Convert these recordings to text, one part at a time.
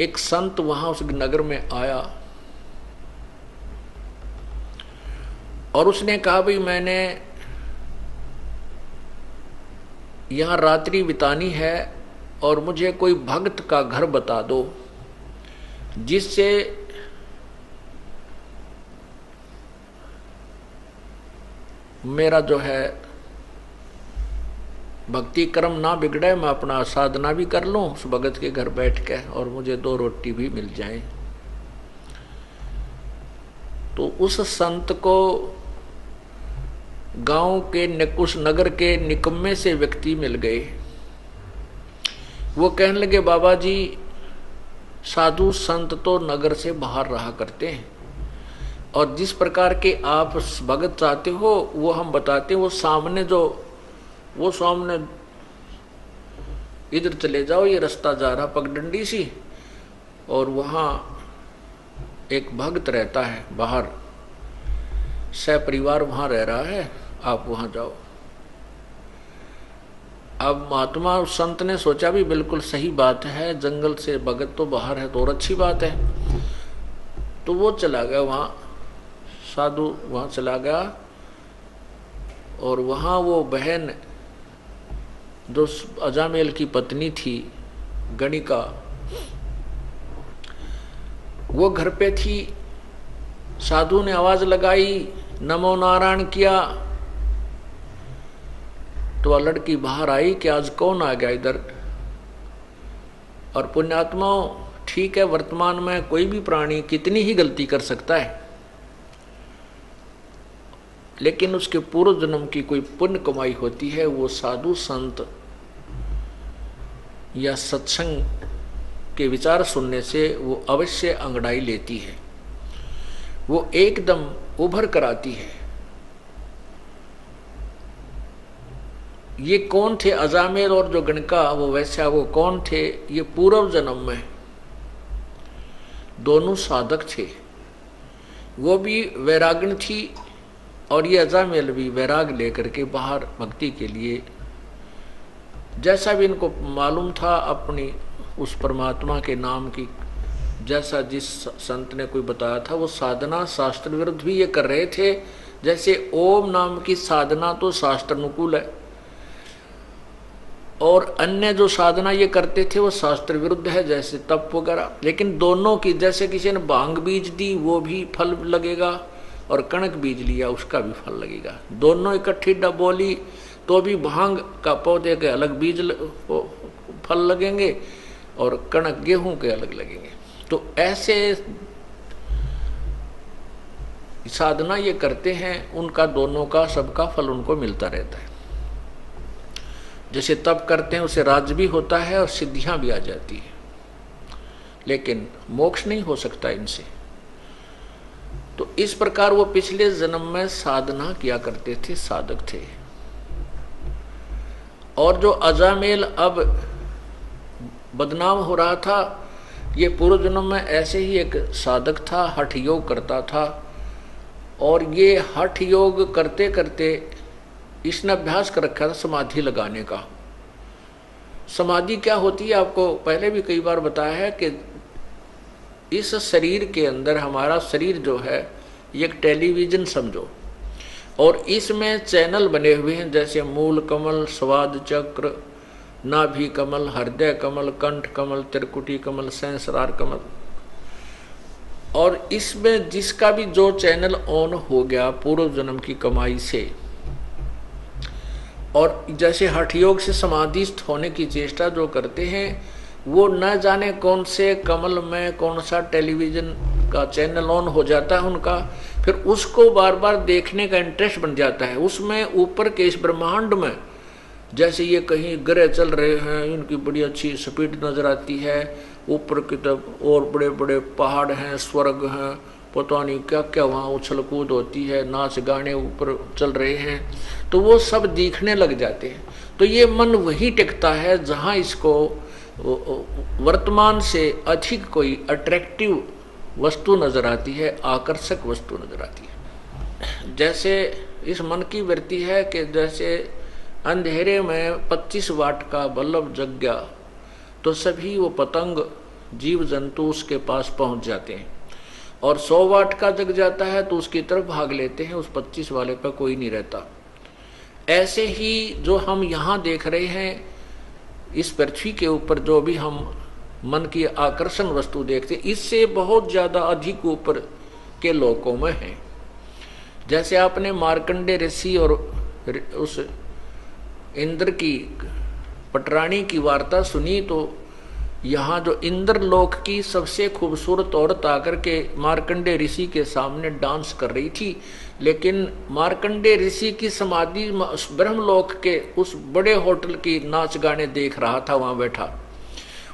एक संत वहां उस नगर में आया और उसने कहा भाई मैंने यहां रात्रि बितानी है और मुझे कोई भक्त का घर बता दो जिससे मेरा जो है भक्ति कर्म ना बिगड़े, मैं अपना साधना भी कर लूं उस भगत के घर बैठ के और मुझे 2 रोटी भी मिल जाए। तो उस संत को गांव के उस नगर के निकम्मे से व्यक्ति मिल गए। वो कहने लगे बाबा जी साधु संत तो नगर से बाहर रहा करते हैं और जिस प्रकार के आप भगत चाहते हो वो हम बताते हैं। वो सामने इधर चले जाओ, ये रास्ता जा रहा पगडंडी सी और वहां एक भक्त रहता है बाहर, सपरिवार वहां रह रहा है, आप वहां जाओ। अब महात्मा उस संत ने सोचा भी बिल्कुल सही बात है, जंगल से भगत तो बाहर है तो और अच्छी बात है। तो वो चला गया वहां, साधु वहां चला गया और वहां वो बहन जो अजामेल की पत्नी थी गणिका, वो घर पे थी। साधु ने आवाज लगाई, नमो नारायण किया तो वह लड़की बाहर आई कि आज कौन आ गया इधर। और पुण्यात्माओं ठीक है, वर्तमान में कोई भी प्राणी कितनी ही गलती कर सकता है, लेकिन उसके पूर्व जन्म की कोई पुण्य कमाई होती है, वो साधु संत या सत्संग के विचार सुनने से वो अवश्य अंगड़ाई लेती है, वो एकदम उभर कर आती है। ये कौन थे अजामेल और जो गणका वो वैसा, वो कौन थे? ये पूर्व जन्म में दोनों साधक थे। वो भी वैराग्य थी और ये अजामेल भी वैराग लेकर के बाहर भक्ति के लिए, जैसा भी इनको मालूम था अपनी उस परमात्मा के नाम की, जैसा जिस संत ने कोई बताया था वो साधना शास्त्र विरुद्ध भी ये कर रहे थे। जैसे ओम नाम की साधना तो शास्त्र अनुकूल है और अन्य जो साधना ये करते थे वो शास्त्र विरुद्ध है, जैसे तप वगैरह। लेकिन दोनों की, जैसे किसी ने भांग बीज दी वो भी फल लगेगा और कणक बीज लिया उसका भी फल लगेगा। दोनों इकट्ठी बोली तो भी भांग का पौधे के अलग बीज फल लगेंगे और कणक गेहूं के अलग लगेंगे। तो ऐसे साधना ये करते हैं, उनका दोनों का सबका फल उनको मिलता रहता है। जैसे तप करते हैं उसे राज भी होता है और सिद्धियां भी आ जाती है, लेकिन मोक्ष नहीं हो सकता इनसे। तो इस प्रकार वो पिछले जन्म में साधना किया करते थे, साधक थे। और जो अजामेल अब बदनाम हो रहा था, ये पूर्व जन्म में ऐसे ही एक साधक था, हठ योग करता था। और ये हठ योग करते करते इसने अभ्यास कर रखा था समाधि लगाने का। समाधि क्या होती है आपको पहले भी कई बार बताया है कि इस शरीर के अंदर, हमारा शरीर जो है ये एक टेलीविजन समझो, और इसमें चैनल बने हुए हैं, जैसे मूल कमल, स्वाद चक्र, नाभि कमल, हृदय कमल, कंठ कमल, त्रिकुटी कमल, सहस्रार कमल। और इसमें जिसका भी जो चैनल ऑन हो गया पूर्व जन्म की कमाई से, और जैसे हठ योग से समाधिस्थ होने की चेष्टा जो करते हैं, वो न जाने कौन से कमल में कौन सा टेलीविजन का चैनल ऑन हो जाता है उनका, फिर उसको बार बार देखने का इंटरेस्ट बन जाता है। उसमें ऊपर के इस ब्रह्मांड में जैसे ये कहीं ग्रह चल रहे हैं, इनकी बड़ी अच्छी स्पीड नजर आती है, ऊपर की तरफ और बड़े बड़े पहाड़ हैं, स्वर्ग हैं, पता नहीं क्या क्या वहाँ उछल कूद होती है, नाच गाने ऊपर चल रहे हैं, तो वो सब दिखने लग जाते हैं। तो ये मन वही टिकता है जहाँ इसको वर्तमान से अधिक कोई अट्रैक्टिव वस्तु नजर आती है, आकर्षक वस्तु नजर आती है। जैसे इस मन की वृत्ति है कि जैसे अंधेरे में 25 वाट का बल्ब जग गया तो सभी वो पतंग जीव जंतु उसके पास पहुंच जाते हैं, और 100 वाट का जग जाता है तो उसकी तरफ भाग लेते हैं, उस 25 वाले पर कोई नहीं रहता। ऐसे ही जो हम यहाँ देख रहे हैं इस पृथ्वी के ऊपर, जो भी हम मन की आकर्षण वस्तु देखते हैं, इससे बहुत ज्यादा अधिक ऊपर के लोकों में है। जैसे आपने मार्कंडे ऋषि और उस इंद्र की पटरानी की वार्ता सुनी, तो यहाँ जो इंद्र लोक की सबसे खूबसूरत औरत आकर के मार्कंडे ऋषि के सामने डांस कर रही थी, लेकिन मार्कंडे ऋषि की समाधि ब्रह्मलोक के उस बड़े होटल की नाच गाने देख रहा था वहां बैठा।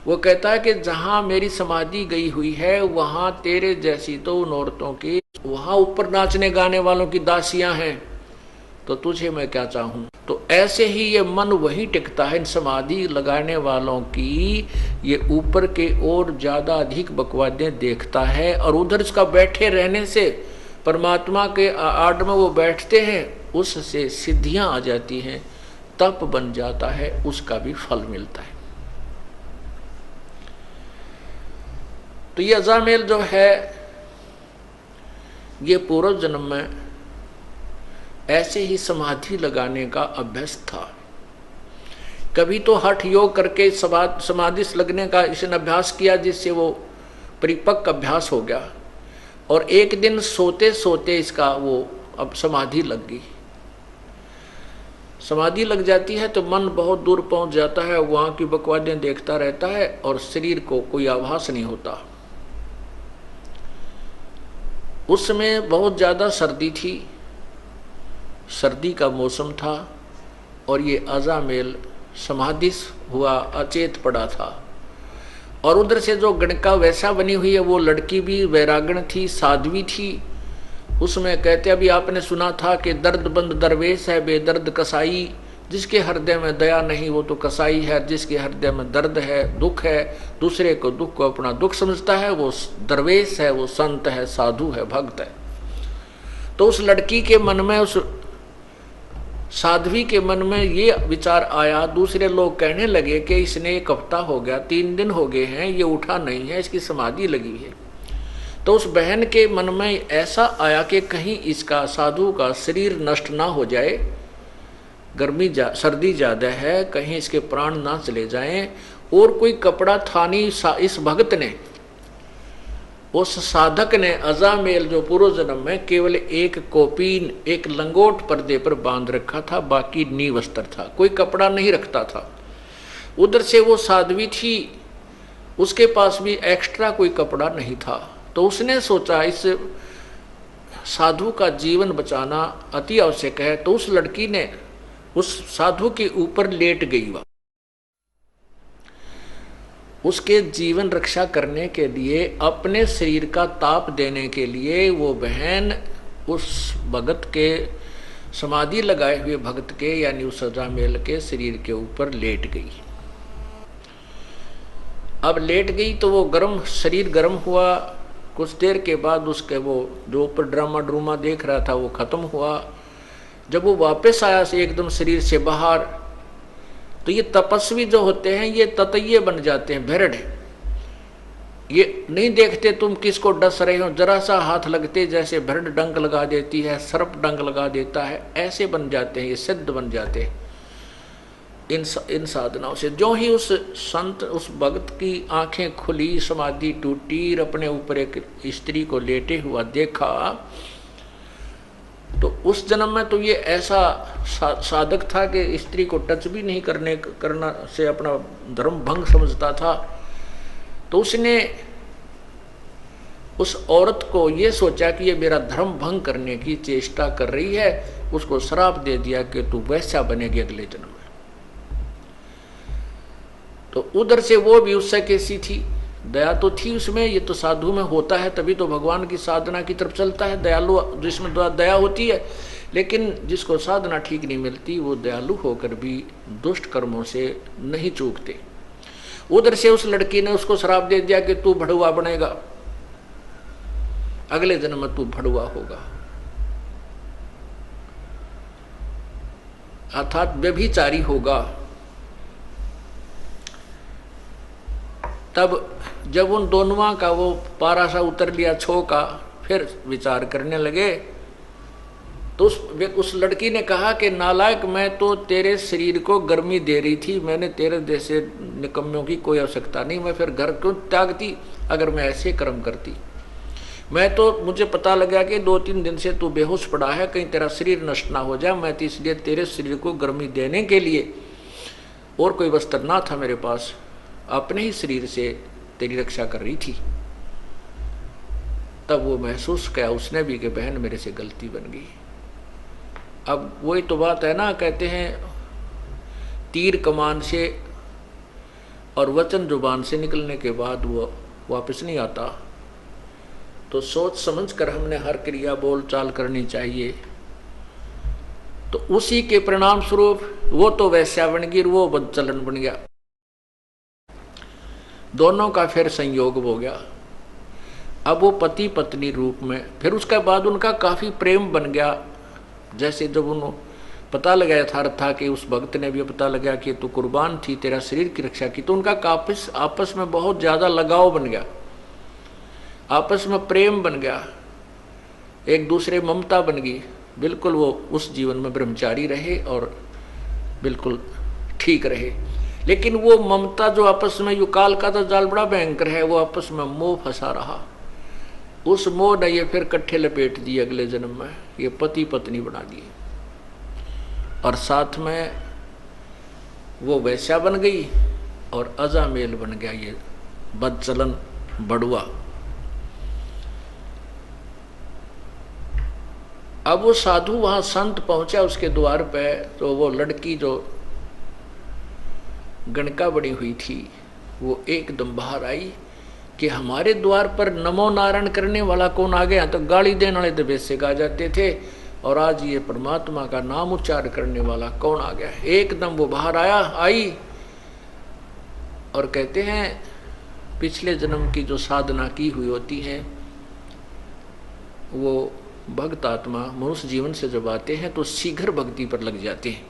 वो कहता है कि जहां मेरी समाधि गई हुई है वहां तेरे जैसी तो उन औरतों की, वहां ऊपर नाचने गाने वालों की दासियां हैं, तो तुझे मैं क्या चाहूं। तो ऐसे ही ये मन वही टिकता है इन समाधि लगाने वालों की, ये ऊपर के और ज्यादा अधिक बकवादें देखता है, और उधर इसका बैठे रहने से परमात्मा के आड़ में वो बैठते हैं, उससे सिद्धियां आ जाती हैं, तप बन जाता है, उसका भी फल मिलता है। तो ये अजामेल जो है ये पूर्व जन्म में ऐसे ही समाधि लगाने का अभ्यास था। कभी तो हठ योग करके समाधि लगने का इसने अभ्यास किया, जिससे वो परिपक्व अभ्यास हो गया, और एक दिन सोते सोते इसका वो अब समाधि लग गई। समाधि लग जाती है तो मन बहुत दूर पहुंच जाता है, वहां की बकवादें देखता रहता है और शरीर को कोई आभास नहीं होता। उस समय बहुत ज्यादा सर्दी थी, सर्दी का मौसम था, और ये अजामेल समाधि हुआ अचेत पड़ा था। और उधर से जो गणका वैसा बनी हुई है वो लड़की भी वैरागण थी, साध्वी थी। उसमें कहते अभी आपने सुना था कि दर्द बंद दरवेश है बेदर्द कसाई, जिसके हृदय में दया नहीं वो तो कसाई है, जिसके हृदय में दर्द है दुख है, दूसरे को दुख को अपना दुख समझता है, वो दरवेश है, वो संत है, साधु है, भक्त है। तो उस लड़की के मन में, उस साध्वी के मन में ये विचार आया, दूसरे लोग कहने लगे कि इसने 1 हफ्ता हो गया, 3 दिन हो गए हैं, ये उठा नहीं है, इसकी समाधि लगी है। तो उस बहन के मन में ऐसा आया कि कहीं इसका साधु का शरीर नष्ट ना हो जाए, सर्दी ज्यादा है, कहीं इसके प्राण ना चले जाएं। और कोई कपड़ा था नहीं, इस भक्त ने, उस साधक ने अजामेल जो पूर्व जन्म में केवल एक कोपीन, एक लंगोट पर्दे पर बांध रखा था, बाकी नी वस्त्र था, कोई कपड़ा नहीं रखता था। उधर से वो साध्वी थी, उसके पास भी एक्स्ट्रा कोई कपड़ा नहीं था। तो उसने सोचा इस साधु का जीवन बचाना अति आवश्यक है, तो उस लड़की ने उस साधु के ऊपर लेट गई। वह उसके जीवन रक्षा करने के लिए, अपने शरीर का ताप देने के लिए वो बहन उस भगत के, समाधि लगाए हुए भगत के यानी उस अजामेल के शरीर के ऊपर लेट गई। अब लेट गई तो वो गर्म, शरीर गर्म हुआ। कुछ देर के बाद उसके वो जो ऊपर ड्रामा ड्रूमा देख रहा था वो खत्म हुआ। जब वो वापस आया से एकदम शरीर से बाहर, तो ये तपस्वी जो होते हैं ये ततैये बन जाते हैं, भेड़। ये नहीं देखते तुम किसको डस रहे हो, जरा सा हाथ लगते जैसे भेड़ डंक लगा देती है, सर्प डंक लगा देता है, ऐसे बन जाते हैं, ये सिद्ध बन जाते हैं इन साधनाओं से। जो ही उस संत, उस भक्त की आंखें खुली, समाधि टूटी, अपने ऊपर एक स्त्री को लेटे हुआ देखा, तो उस जन्म में तो ये ऐसा साधक था कि स्त्री को टच भी नहीं करना से अपना धर्म भंग समझता था। तो उसने उस औरत को ये सोचा कि ये मेरा धर्म भंग करने की चेष्टा कर रही है, उसको श्राप दे दिया कि तू वैसा बनेगी अगले जन्म में। तो उधर से वो भी उससे कैसी थी, दया तो थी उसमें, ये तो साधु में होता है, तभी तो भगवान की साधना की तरफ चलता है, दयालु जिसमें दया होती है। लेकिन जिसको साधना ठीक नहीं मिलती वो दयालु होकर भी दुष्ट कर्मों से नहीं चूकते। उधर से उस लड़की ने उसको श्राप दे दिया कि तू भड़ुआ बनेगा, अगले जन्म में तू भड़ुआ होगा, अर्थात व्यभिचारी होगा। तब जब उन दोनों का वो पारा सा उतर लिया छो का, फिर विचार करने लगे। तो उस लड़की ने कहा कि नालायक, मैं तो तेरे शरीर को गर्मी दे रही थी, मैंने तेरे जैसे निकम्मों की कोई आवश्यकता नहीं, मैं फिर घर क्यों त्यागती अगर मैं ऐसे कर्म करती। मैं तो, मुझे पता लगा कि 2-3 दिन से तू बेहोश पड़ा है, कहीं तेरा शरीर नष्ट ना हो जाए, मैं तो इसलिए तेरे शरीर को गर्मी देने के लिए, और कोई वस्त्र ना था मेरे पास, अपने ही शरीर से तेरी रक्षा कर रही थी। तब वो महसूस किया उसने भी कि बहन मेरे से गलती बन गई। अब वही तो बात है ना, कहते हैं तीर कमान से और वचन जुबान से निकलने के बाद वो वापस नहीं आता। तो सोच समझ कर हमने हर क्रिया बोल चाल करनी चाहिए। तो उसी के परिणाम स्वरूप वो तो वैश्या बन गई, वो बदचलन बन गया, दोनों का फिर संयोग हो गया। अब वो पति पत्नी रूप में, फिर उसके बाद उनका काफी प्रेम बन गया। जैसे जब उन्होंने पता लगाया था कि उस भक्त ने भी पता लगा कि तू कुर्बान थी, तेरा शरीर की रक्षा की, तो उनका आपस में बहुत ज्यादा लगाव बन गया, आपस में प्रेम बन गया, एक दूसरे ममता बन गई। बिल्कुल वो उस जीवन में ब्रह्मचारी रहे और बिल्कुल ठीक रहे। लेकिन वो ममता जो आपस में, युकाल का तो जाल बड़ा भयंकर है, वो आपस में मोह फंसा रहा। उस मोह ने ये फिर कट्ठे लपेट दिए, अगले जन्म में ये पति पत्नी बना दिए, और साथ में वो वैश्या बन गई और अजामेल बन गया ये बदचलन बड़ुआ। अब वो साधु वहां संत पहुंचा उसके द्वार पे, तो वो लड़की जो गणका बनी हुई थी वो एकदम बाहर आई कि हमारे द्वार पर नमो नारायण करने वाला कौन आ गया। तो गाली देने वाले तो बेसिक आ जाते थे, और आज ये परमात्मा का नाम उच्चार करने वाला कौन आ गया। एकदम वो बाहर आई और कहते हैं पिछले जन्म की जो साधना की हुई होती है, वो भक्त आत्मा मनुष्य जीवन से जब आते हैं तो शीघ्र भक्ति पर लग जाते हैं।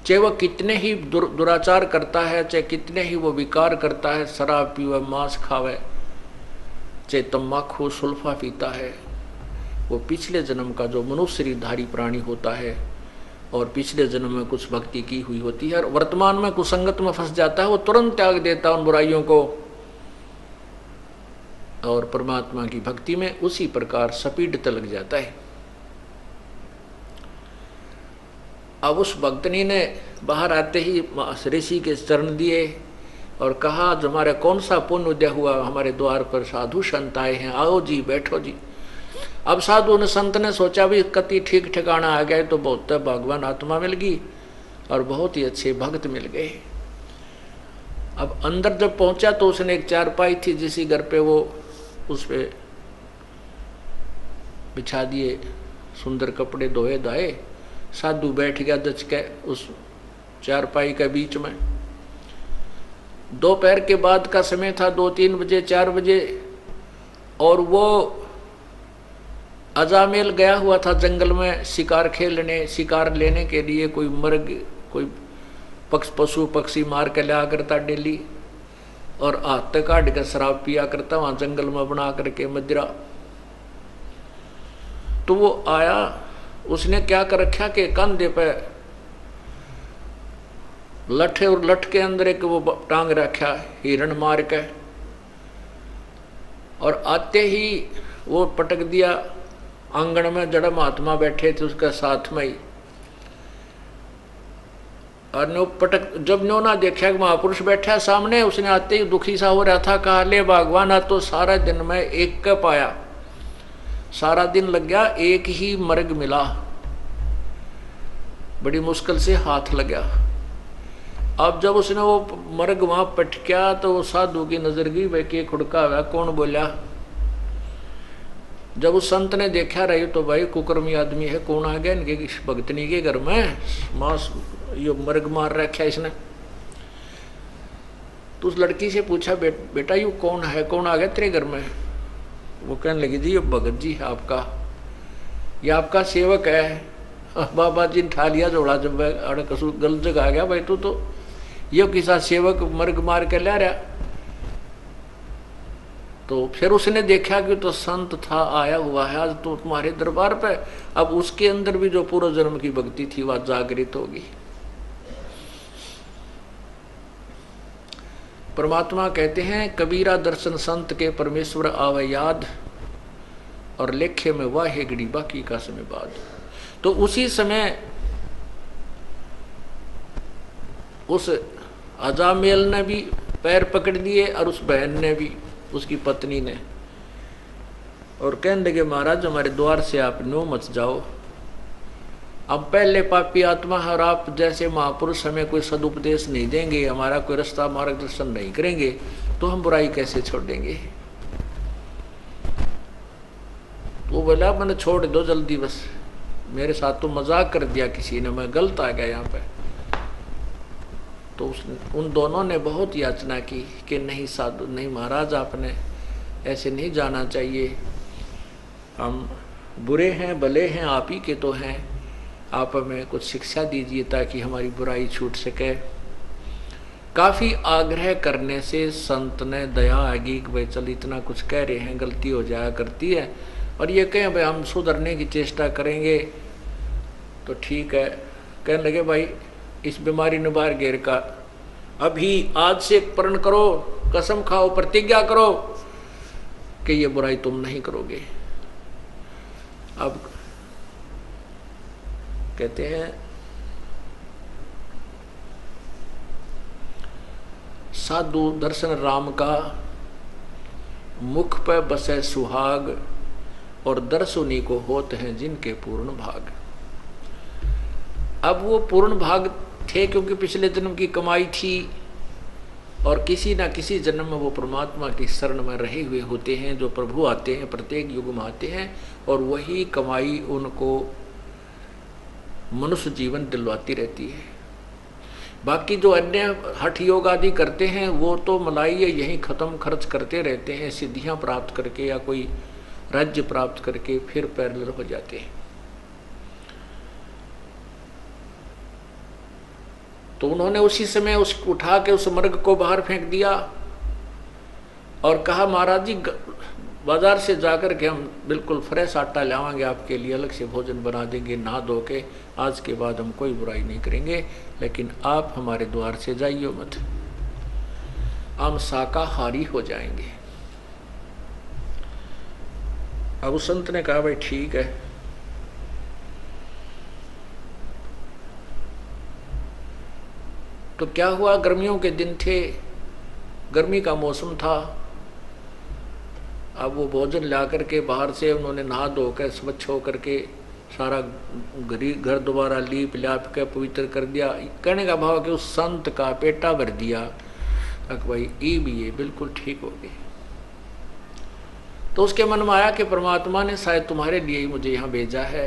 चाहे वह कितने ही दुराचार करता है, चाहे कितने ही वो विकार करता है, शराब पीवे, मांस खावे, चाहे तम्बाकू सुल्फा पीता है, वो पिछले जन्म का जो मनुष्य शरीरधारी प्राणी होता है और पिछले जन्म में कुछ भक्ति की हुई होती है और वर्तमान में कुसंगत में फंस जाता है, वो तुरंत त्याग देता है उन बुराइयों को और परमात्मा की भक्ति में उसी प्रकार सपीडता लग जाता है। अब उस भक्तनी ने बाहर आते ही ऋषि के चरण दिए और कहा, जो हमारा कौन सा पुण्य उदय हुआ, हमारे द्वार पर साधु संत आए हैं, आओ जी बैठो जी। अब साधु ने संत ने सोचा भी कति ठीक ठिकाना आ गया तो बहुत भगवान आत्मा मिल गई और बहुत ही अच्छे भक्त मिल गए। अब अंदर जब पहुंचा तो उसने एक चारपाई थी जिसी घर पे वो उस पे बिछा दिए सुंदर कपड़े धोए धाए, साधु बैठ गया दच के उस चारपाई के बीच में। दोपहर के बाद का समय था, 2-3 बजे 4 बजे, और वो अजामेल गया हुआ था जंगल में शिकार खेलने, शिकार लेने के लिए। कोई मर्ग, कोई पशु पक्षी मार के लिया करता डेली और हाथ तक काट कर शराब पिया करता वहां जंगल में बना करके मदिरा। तो वो आया, उसने क्या कर रखा कि कंधे पे लठ और लठ के अंदर एक वो टांग रखा हिरण मार के, और आते ही वो पटक दिया आंगन में। जड़ महात्मा बैठे थे उसके साथ में ही, और नो पटक, जब नो ना देखा कि महापुरुष बैठा सामने, उसने आते ही दुखी सा हो रहा था, कहा ले भगवान तो सारा दिन में एक का पाया, सारा दिन लग गया, एक ही मर्ग मिला, बड़ी मुश्किल से हाथ लगा। अब जब उसने वो मर्ग वहां पटका तो वो साधु की नजर गई, भाई के खुड़का हुआ कौन बोला। जब उस संत ने देखा रही तो भाई कुकर्मी आदमी है, कौन आ गया इनके भक्तनी के घर में, मांस ये मर्ग मार रखा इसने। तो उस लड़की से पूछा, बेटा यू कौन है, कौन आ गया तेरे घर में। वो कहने लगी, जी ये भगत जी है आपका, ये आपका सेवक है। बाबा जी ने ठा लिया जोड़ा, जब गलत जगह आ गया भाई तू तो ये किसा सेवक मर्ग मार के ला रहा। तो फिर उसने देखा कि तो संत था, आया हुआ है आज तो तुम्हारे दरबार पे। अब उसके अंदर भी जो पूर्व जन्म की भक्ति थी वह जागृत होगी। परमात्मा कहते हैं कबीरा दर्शन संत के परमेश्वर आवे याद, और लेखे में वाह है घड़ी बाकी का समय बाद। तो उसी समय उस अजामेल ने भी पैर पकड़ दिए और उस बहन ने भी, उसकी पत्नी ने, और कहने लगे महाराज हमारे द्वार से आप नो मत जाओ। अब पहले पापी आत्मा है और आप जैसे महापुरुष हमें कोई सदुपदेश नहीं देंगे, हमारा कोई रास्ता मार्गदर्शन नहीं करेंगे, तो हम बुराई कैसे छोड़ेंगे। वो बोला मैंने छोड़ दो जल्दी, बस मेरे साथ तो मजाक कर दिया किसी ने, मैं गलत आ गया यहाँ पे। तो उन दोनों ने बहुत याचना की कि नहीं साधु, नहीं महाराज आपने ऐसे नहीं जाना चाहिए, हम बुरे हैं भले हैं आप ही के तो हैं, आप हमें कुछ शिक्षा दीजिए ताकि हमारी बुराई छूट सके। काफ़ी आग्रह करने से संत ने दया आगी कि भाई चल इतना कुछ कह रहे हैं, गलती हो जाया करती है, और ये कहें भाई हम सुधरने की चेष्टा करेंगे तो ठीक है। कहने लगे भाई इस बीमारी ने बाहर घेर का, अभी आज से प्रण करो, कसम खाओ, प्रतिज्ञा करो कि ये बुराई तुम नहीं करोगे। अब कहते हैं साधु दर्शन राम का, मुख पर बसे सुहाग, और दर्शुनी को होते हैं जिनके पूर्ण भाग। अब वो पूर्ण भाग थे क्योंकि पिछले जन्म की कमाई थी, और किसी ना किसी जन्म में वो परमात्मा की शरण में रहे हुए होते हैं। जो प्रभु आते हैं प्रत्येक युग में आते हैं, और वही कमाई उनको मनुष्य जीवन दिलवाती रहती है। बाकी जो अन्य हठ योग आदि करते हैं वो तो मलाई यहीं ख़त्म खर्च करते रहते हैं, सिद्धियां प्राप्त करके या कोई राज्य प्राप्त करके फिर पैरेलल हो जाते हैं। तो उन्होंने उसी समय उस उठा के उस मर्ग को बाहर फेंक दिया और कहा महाराज जी बाजार से जाकर के हम बिल्कुल फ्रेश आटा लावांगे आपके लिए, अलग से भोजन बना देंगे, नहा धो के, आज के बाद हम कोई बुराई नहीं करेंगे, लेकिन आप हमारे द्वार से जाइए मत, हम शाकाहारी हो जाएंगे। अब उस संत ने कहा भाई ठीक है। तो क्या हुआ, गर्मियों के दिन थे, गर्मी का मौसम था। अब वो भोजन ला करके बाहर से उन्होंने नहा धो कर स्वच्छ होकर के सारा घर दोबारा लीप ल्याप के पवित्र कर दिया। कहने का भाव कि उस संत का पेटा भर दिया, तक भाई ई भी ये बिल्कुल ठीक हो गए। तो उसके मन में आया कि परमात्मा ने शायद तुम्हारे लिए ही मुझे यहाँ भेजा है।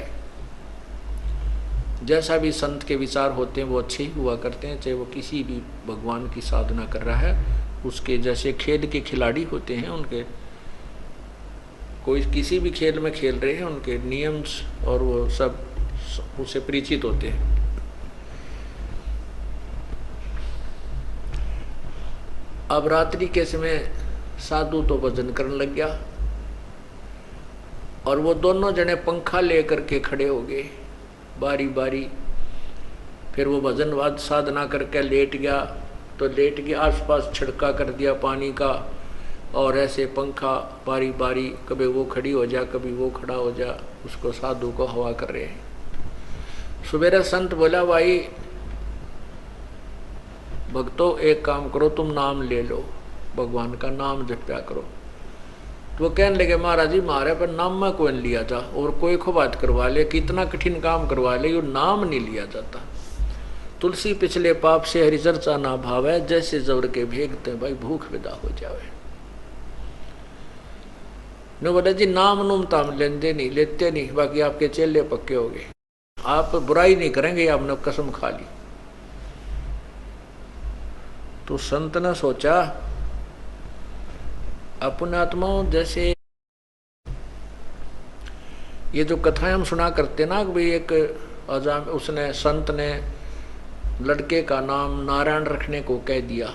जैसा भी संत के विचार होते हैं वो अच्छे ही हुआ करते हैं, चाहे वो किसी भी भगवान की साधना कर रहा है। उसके जैसे खेल के खिलाड़ी होते हैं, उनके कोई किसी भी खेल में खेल रहे हैं, उनके नियम और वो सब उससे परिचित होते हैं। अब रात्रि के समय साधु तो भजन करने लग गया और वो दोनों जने पंखा लेकर के खड़े हो गए बारी बारी। फिर वो भजन वाद साधना करके लेट गया, तो लेट के आसपास छिड़का कर दिया पानी का, और ऐसे पंखा बारी बारी कभी वो खड़ी हो जा कभी वो खड़ा हो जा, उसको साधु को हवा कर रहे हैं। सुबेरा संत बोला भाई भक्तों एक काम करो, तुम नाम ले लो, भगवान का नाम जप्या करो। तो वो कहने लगे महाराज जी मारे पर नाम में कोई लिया था, और कोई को बात करवा ले, कितना कठिन काम करवा ले, यो नाम नहीं लिया जाता। तुलसी पिछले पाप से हरि चर्चा ना भावे, जैसे जबर के भेगते भाई भूख विदा हो जावे। न बोले जी नाम नूम ताम लेते नहीं, बाकी आपके चेले पक्के हो गए, आप बुराई नहीं करेंगे, आपने कसम खा ली। तो संत ने सोचा अपने आत्माओं जैसे ये जो कथाएं हम सुना करते ना कि भाई एक अजाम उसने संत ने लड़के का नाम नारायण रखने को कह दिया,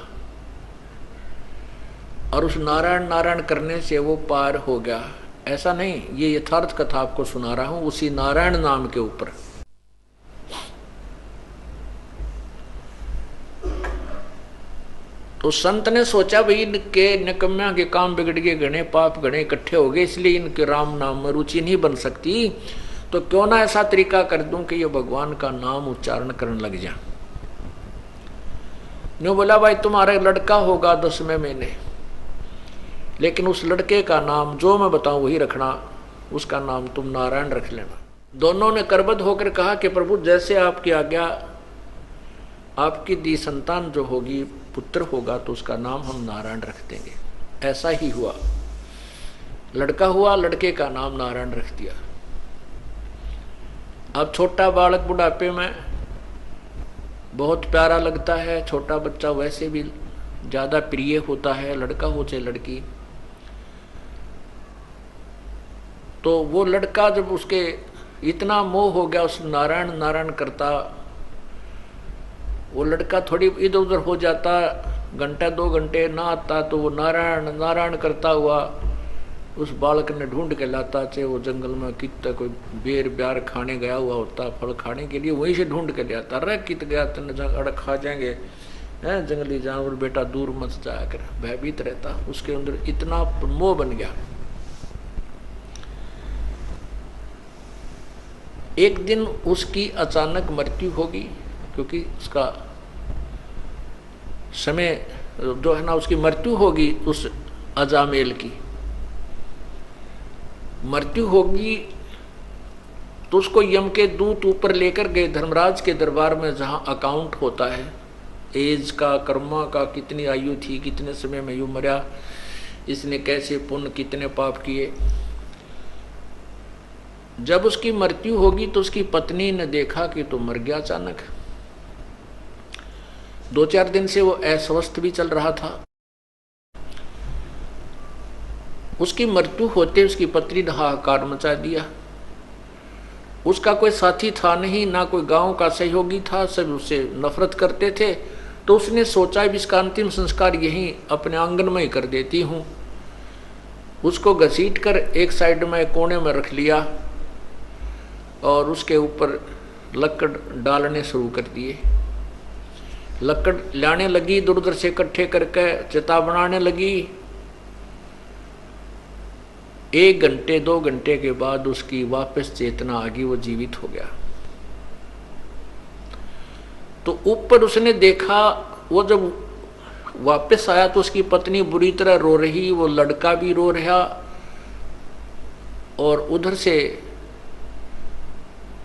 और उस नारायण नारायण करने से वो पार हो गया। ऐसा नहीं, ये यथार्थ कथा आपको सुना रहा हूं उसी नारायण नाम के ऊपर। तो संत ने सोचा भाई इनके निकम्या के काम बिगड़ गए, घने पाप घने इकट्ठे हो गए, इसलिए इनके राम नाम में रुचि नहीं बन सकती, तो क्यों ना ऐसा तरीका कर दूं कि ये भगवान का नाम उच्चारण करने लग जा। न्यू बोला भाई तुम्हारा लड़का होगा 10वें महीने, लेकिन उस लड़के का नाम जो मैं बताऊं वही रखना, उसका नाम तुम नारायण रख लेना। दोनों ने करबद्ध होकर कहा कि प्रभु जैसे आपकी आज्ञा, आपकी दी संतान जो होगी पुत्र होगा तो उसका नाम हम नारायण रख देंगे। ऐसा ही हुआ, लड़का हुआ, लड़के का नाम नारायण रख दिया। अब छोटा बालक बुढ़ापे में बहुत प्यारा लगता है, छोटा बच्चा वैसे भी ज्यादा प्रिय होता है, लड़का हो चाहे लड़की। तो वो लड़का जब उसके इतना मोह हो गया उस नारायण नारायण करता, वो लड़का थोड़ी इधर उधर हो जाता, घंटा 2 घंटे ना आता, तो वो नारायण नारायण करता हुआ उस बालक ने ढूंढ के लाता, चाहे वो जंगल में कितना कोई बेर ब्यार खाने गया हुआ होता, फल खाने के लिए, वहीं से ढूंढ के ले आता। अरे कित गया तेने, अड़ खा जाएंगे हैं जंगली जानवर, बेटा दूर मत जाया कर, भयभीत रहता। उसके अंदर इतना मोह बन गया। एक दिन उसकी अचानक मृत्यु होगी, क्योंकि उसका समय जो है ना, उसकी मृत्यु होगी, उस अजामेल की मृत्यु होगी। तो उसको यम के दूत ऊपर लेकर गए धर्मराज के दरबार में, जहां अकाउंट होता है एज का, कर्मा का, कितनी आयु थी, कितने समय में यू मरा, इसने कैसे पुण्य कितने पाप किए। जब उसकी मृत्यु होगी तो उसकी पत्नी ने देखा कि तो मर गया अचानक। 2-4 दिन से वो अस्वस्थ भी चल रहा था। उसकी मृत्यु होते उसकी पत्नी ने हाहाकार मचा दिया। उसका कोई साथी था नहीं, ना कोई गांव का सहयोगी था, सब उससे नफरत करते थे। तो उसने सोचा भी इसका अंतिम संस्कार यहीं अपने आंगन में ही कर देती हूँ। उसको घसीट कर एक साइड में कोने में रख लिया और उसके ऊपर लकड़ डालने शुरू कर दिए। लकड़ लाने लगी, इधर उधर से इकट्ठे करके चिता बनाने लगी। 1 घंटे 2 घंटे के बाद उसकी वापस चेतना आ गई, वो जीवित हो गया। तो ऊपर उसने देखा, वो जब वापस आया तो उसकी पत्नी बुरी तरह रो रही, वो लड़का भी रो रहा, और उधर से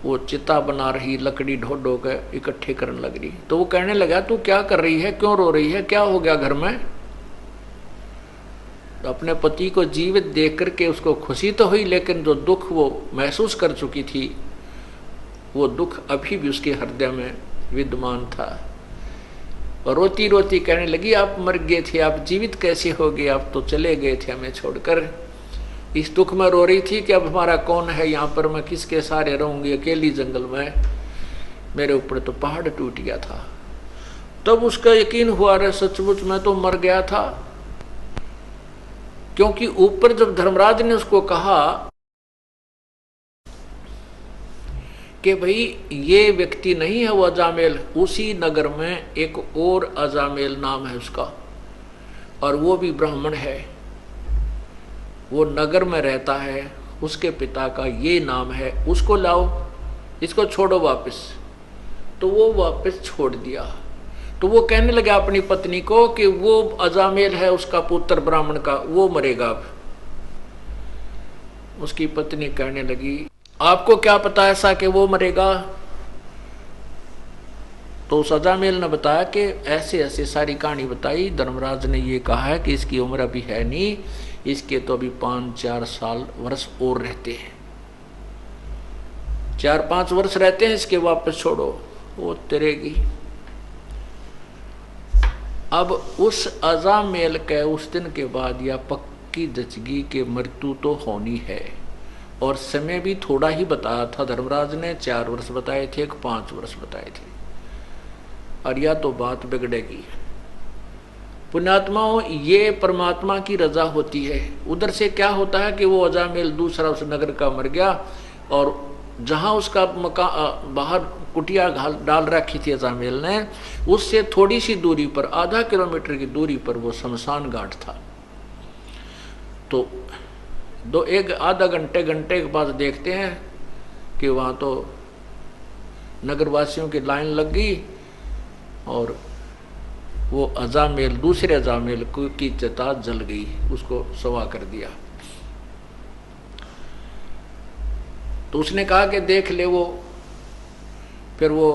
वो चिता बना रही, लकड़ी ढो ढो के इकट्ठे करने लग रही। तो वो कहने लगा तू क्या कर रही है, क्यों रो रही है, क्या हो गया घर में। तो अपने पति को जीवित देख करके उसको खुशी तो हुई, लेकिन जो दुख वो महसूस कर चुकी थी वो दुख अभी भी उसके हृदय में विद्यमान था। और रोती रोती कहने लगी आप मर गए थे, आप जीवित कैसे हो गए, आप तो चले गए थे हमें छोड़कर। इस दुख में रो रही थी कि अब हमारा कौन है यहाँ पर, मैं किसके सहारे रहूंगी अकेली जंगल में, मेरे ऊपर तो पहाड़ टूट गया था। तब उसका यकीन हुआ रे सचमुच मैं तो मर गया था। क्योंकि ऊपर जब धर्मराज ने उसको कहा कि भाई ये व्यक्ति नहीं है वो अजामेल, उसी नगर में एक और अजामेल नाम है उसका, और वो भी ब्राह्मण है, वो नगर में रहता है, उसके पिता का ये नाम है, उसको लाओ, इसको छोड़ो वापस। तो वो वापस छोड़ दिया। तो वो कहने लगा अपनी पत्नी को कि वो अजामेल है उसका पुत्र ब्राह्मण का, वो मरेगा अब। उसकी पत्नी कहने लगी आपको क्या पता ऐसा कि वो मरेगा। तो उस अजामेल ने बताया कि ऐसे ऐसे सारी कहानी बताई, धर्मराज ने ये कहा है कि इसकी उम्र अभी है नहीं, इसके तो अभी 5-4 साल वर्ष और रहते हैं, 4-5 वर्ष रहते हैं, इसके वापस छोड़ो, वो तरेगी। अब उस अजामेल के उस दिन के बाद या पक्की जचगी के मृत्यु तो होनी है, और समय भी थोड़ा ही बताया था धर्मराज ने, 4 वर्ष बताए थे, 5 वर्ष बताए थे, और या तो बात बिगड़ेगी। पुण्यात्माओं, ये परमात्मा की रजा होती है। उधर से क्या होता है कि वो अजामेल दूसरा उस नगर का मर गया, और जहां उसका बाहर कुटिया डाल रखी थी अजामेल ने, उससे थोड़ी सी दूरी पर, आधा किलोमीटर की दूरी पर वो शमशान घाट था। तो एक आधा घंटे के बाद देखते हैं कि वहां तो नगरवासियों की लाइन लग गई, और वो अजामेल, दूसरे अजामेल की चिता जल गई, उसको सवा कर दिया। तो उसने कहा कि देख ले वो। फिर वो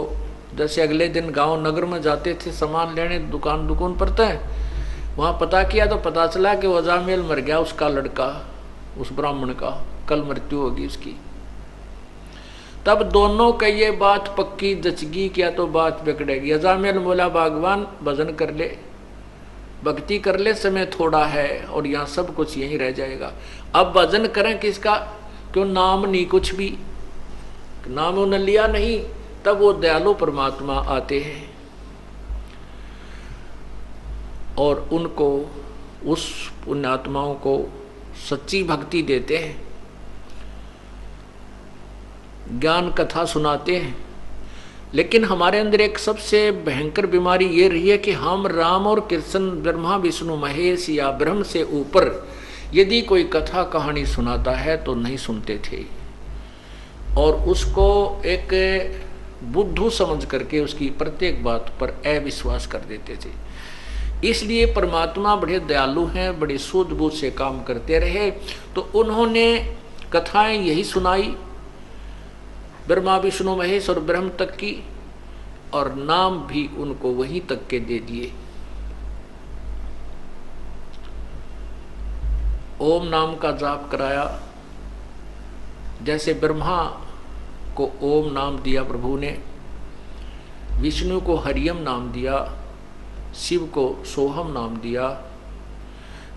जैसे अगले दिन गांव नगर में जाते थे सामान लेने, दुकान पर थे, वहां पता किया तो पता चला कि वो अजामेल मर गया, उसका लड़का, उस ब्राह्मण का कल मृत्यु होगी उसकी। तब दोनों का ये बात पक्की जचगी, क्या तो बात बिगड़ेगी। अजामेल बोला भगवान भजन कर ले, भक्ति कर ले, समय थोड़ा है और यहाँ सब कुछ यहीं रह जाएगा। अब भजन करें किसका, क्यों नाम नहीं, कुछ भी नाम उन्होंने लिया नहीं। तब वो दयालु परमात्मा आते हैं और उनको, उस पुण्यात्माओं को सच्ची भक्ति देते हैं, ज्ञान कथा सुनाते हैं। लेकिन हमारे अंदर एक सबसे भयंकर बीमारी ये रही है कि हम राम और कृष्ण, ब्रह्मा विष्णु महेश या ब्रह्म से ऊपर यदि कोई कथा कहानी सुनाता है तो नहीं सुनते थे, और उसको एक बुद्धू समझ करके उसकी प्रत्येक बात पर अविश्वास कर देते थे। इसलिए परमात्मा बड़े दयालु हैं, बड़े सूझबूझ से काम करते रहे। तो उन्होंने कथाएं यही सुनाई, ब्रह्मा विष्णु महेश और ब्रह्म तक की, और नाम भी उनको वहीं तक के दे दिए। ओम नाम का जाप कराया। जैसे ब्रह्मा को ओम नाम दिया प्रभु ने, विष्णु को हरियम नाम दिया, शिव को सोहम नाम दिया।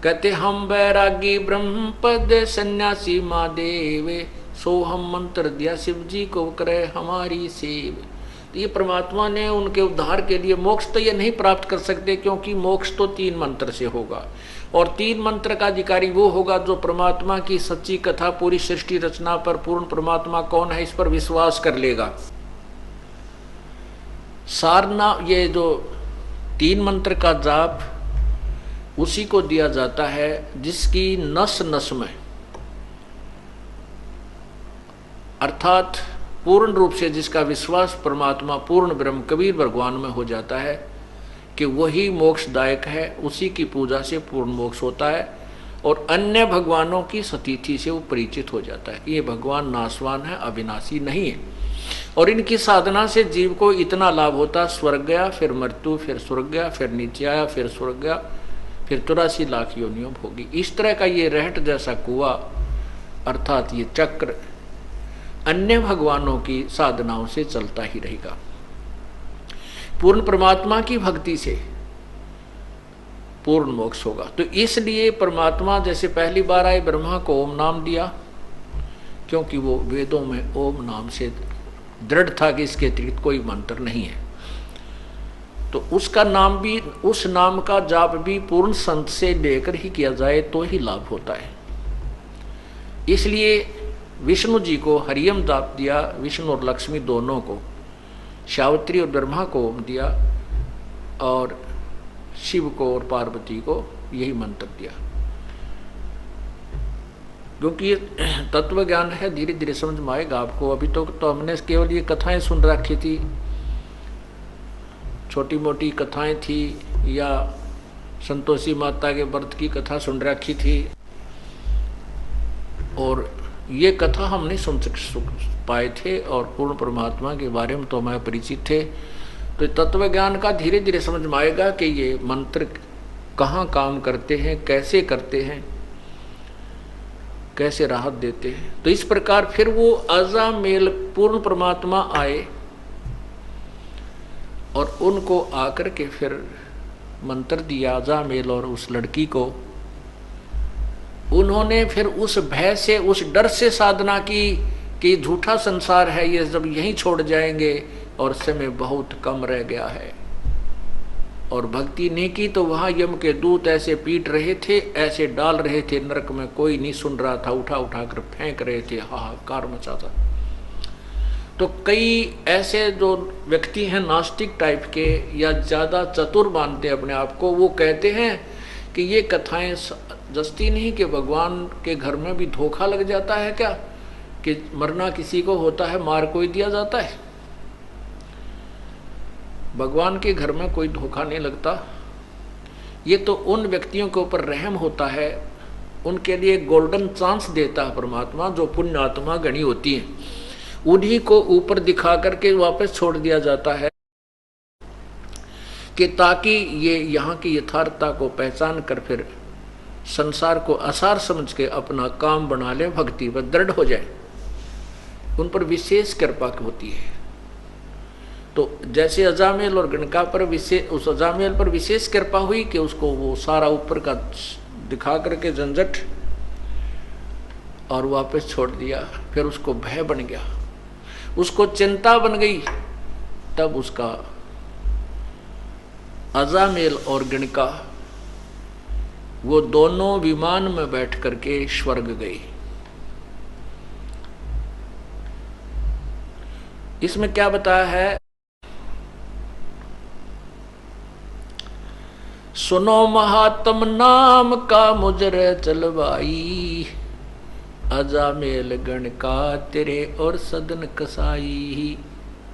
कहते हम बैरागी ब्रह्म पद सन्यासी महादेव, सोहम मंत्र दिया शिव जी को करे हमारी सेव। तो ये परमात्मा ने उनके उद्धार के लिए, मोक्ष तो ये नहीं प्राप्त कर सकते क्योंकि मोक्ष तो 3 मंत्र से होगा, और 3 मंत्र का अधिकारी वो होगा जो परमात्मा की सच्ची कथा, पूरी सृष्टि रचना पर पूर्ण परमात्मा कौन है इस पर विश्वास कर लेगा। सारना, ये जो 3 मंत्र का जाप उसी को दिया जाता है जिसकी नस नस में, अर्थात पूर्ण रूप से जिसका विश्वास परमात्मा पूर्ण ब्रह्म कबीर भगवान में हो जाता है कि वही मोक्षदायक है, उसी की पूजा से पूर्ण मोक्ष होता है, और अन्य भगवानों की सतीथि से वो परिचित हो जाता है। ये भगवान नाशवान है, अविनाशी नहीं है, और इनकी साधना से जीव को इतना लाभ होता, स्वर्ग गया, फिर मृत्यु, फिर स्वर्ग गया, फिर नीचे आया, फिर स्वर्ग गया, फिर 83 लाख योनियों भोगी। इस तरह का ये रहट जैसा कुआं, अर्थात ये चक्र अन्य भगवानों की साधनाओं से चलता ही रहेगा। पूर्ण परमात्मा की भक्ति से पूर्ण मोक्ष होगा। तो इसलिए परमात्मा जैसे पहली बार आए, ब्रह्मा को ओम नाम दिया, क्योंकि वो वेदों में ओम नाम से दृढ़ था कि इसके अतिरिक्त कोई मंत्र नहीं है। तो उसका नाम भी, उस नाम का जाप भी पूर्ण संत से लेकर ही किया जाए तो ही लाभ होता है। इसलिए विष्णु जी को हरियम जाप दिया, विष्णु और लक्ष्मी दोनों को, सावित्री और ब्रह्मा को ओम दिया, और शिव को और पार्वती को यही मंत्र दिया। क्योंकि ये तत्व ज्ञान है, धीरे धीरे समझ में आएगा आपको। अभी तो हमने केवल ये कथाएं सुन रखी थी, छोटी मोटी कथाएं थी, या संतोषी माता के व्रत की कथा सुन रखी थी, और ये कथा हम नहीं सुन पाए थे, और पूर्ण परमात्मा के बारे में तो हमें परिचित थे। तो तत्व ज्ञान का धीरे धीरे समझ में आएगा कि ये मंत्र कहाँ काम करते हैं, कैसे करते हैं, कैसे राहत देते हैं। तो इस प्रकार फिर वो अजामेल पूर्ण परमात्मा आए, और उनको आकर के फिर मंत्र दिया अजामेल और उस लड़की को। उन्होंने फिर उस भय से, उस डर से साधना की कि झूठा संसार है, ये जब यहीं छोड़ जाएंगे और समय बहुत कम रह गया है, और भक्ति नहीं की तो वहां यम के दूत ऐसे पीट रहे थे, ऐसे डाल रहे थे नरक में, कोई नहीं सुन रहा था, उठा उठा कर फेंक रहे थे, हाहाकार मचा था। तो कई ऐसे जो व्यक्ति हैं नास्तिक टाइप के या ज्यादा चतुर मानते अपने आप को, वो कहते हैं कि ये कथाएं जस्ती नहीं कि भगवान के घर में भी धोखा लग जाता है क्या, कि मरना किसी को होता है, मार कोई दिया जाता है। भगवान के घर में कोई धोखा नहीं लगता। ये तो उन व्यक्तियों के ऊपर रहम होता है, उनके लिए गोल्डन चांस देता है परमात्मा, जो पुण्य आत्मा गणी होती है, उन्हीं को ऊपर दिखा करके वापस छोड़ दिया जाता है, कि ताकि ये यहाँ की यथार्थता को पहचान कर फिर संसार को आसार समझ के अपना काम बना ले, भक्ति पर दृढ़ हो जाए। उन पर विशेष कृपा होती है। तो जैसे अजामेल और गणका पर विशेष, उस अजामेल पर विशेष कृपा हुई कि उसको वो सारा ऊपर का दिखा करके झंझट और वापस छोड़ दिया, फिर उसको भय बन गया, उसको चिंता बन गई, तब उसका अजामेल और गणका वो दोनों विमान में बैठ करके स्वर्ग गए। इसमें क्या बताया है, सुनो महात्म नाम का मुजरे चलवाई, अजामेल गणका तेरे और सदन कसाई।